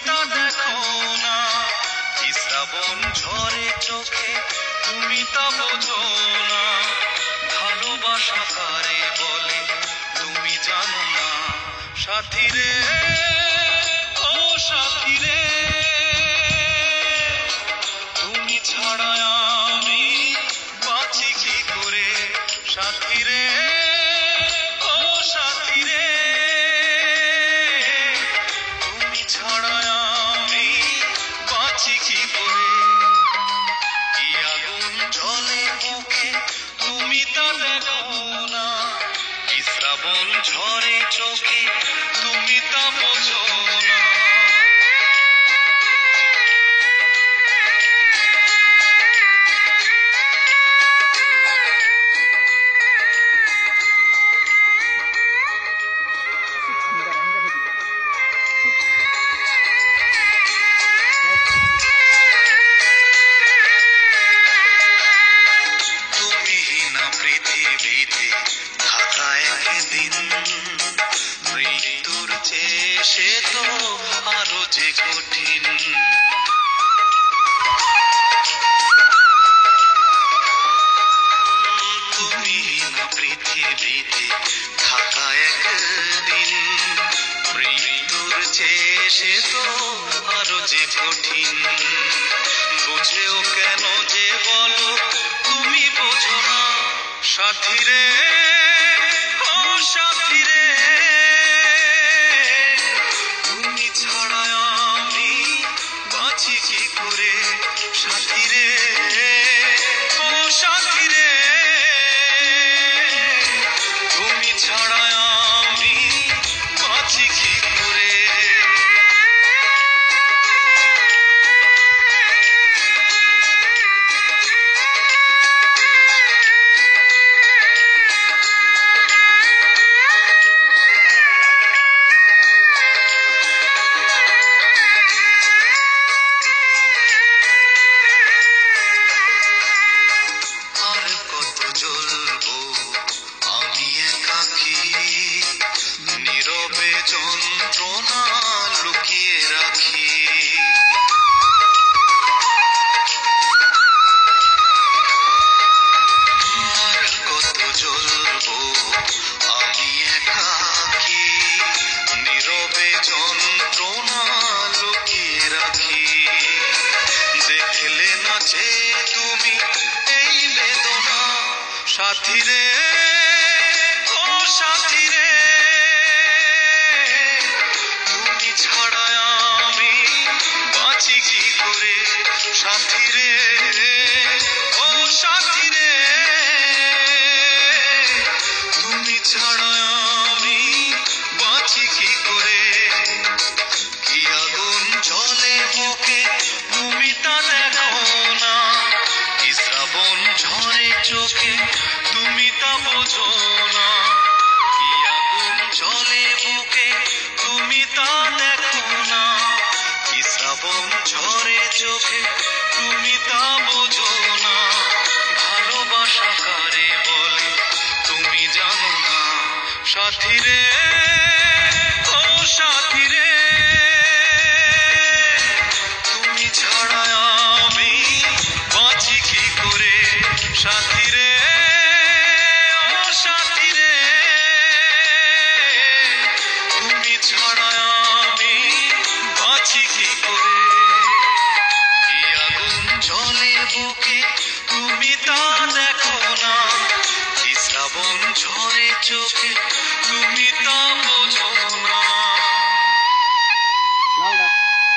তা দেখো না, কি শ্রাবণ ঝরে চোখে তুমি তা বোঝো না। ভালোবাসা কারে বলে তুমি জানো না। সাথী রে, ও সাথী রে, তুমি ছাড়া আমি বাঁচি কি করে। সাথী রে, ও সাথী রে, তুমি ছাড়া আমি বাঁচি কি করে। কি আগুন জ্বলে বুকে তুমি তা দেখো না, কি শ্রাবণ ঝরে চোখে তুমি তা বোঝো না। পৃথিবীতে থাকা একদিন মৃত্যুর চেয়ে সে তো আরো যে কঠিন। তুমি না পৃথিবীতে থাকা একদিন মৃত্যুর চেয়ে সে তো আরো যে কঠিন। বুঝেও কেন যে বলো তুমি বোঝো না। সাথী রে, ও সাথী রে, তুমি ছাড়া আমি বাঁচি কি করে। সাথী রে, ও সাথী রে, তুমি ছাড়া আমি বাঁচি কি করে। নীরবে যন্ত্রণা লুকিয়ে রাখি। আর কত জ্বলবো আমি একাকী, নীরবে যন্ত্রণা লুকিয়ে রাখি। দেখলে না যে তুমি এই বেদনা। সাথী রে, ও সাথী রে, তুমি ছাড়া আমি বাঁচি কি করে। সাথী রে, ও সাথী রে, তুমি ছাড়া আমি বাঁচি কি করে। কি আগুন জ্বলে বুকে তুমি তা দেখো না, কি শ্রাবণ ঝরে চোখে তুমি তা বোঝো না। কি আগুন জ্বলে বুকে তুমি তা দেখো না, কি শ্রাবণ ঝরে চোখে তুমি তা বোঝো না। ভালোবাসা কারে বলে তুমি জানো না। সাথী রে, ও সাথী রে, তুমি ছাড়া আমি বাঁচি কি করে। সাথী রে, ও সাথী রে, তুমি ছাড়া আমি বাঁচি কি করে। কি আগুন জ্বলে বুকে তুমি তা দেখো না, কি শ্রাবণ ঝরে চোখে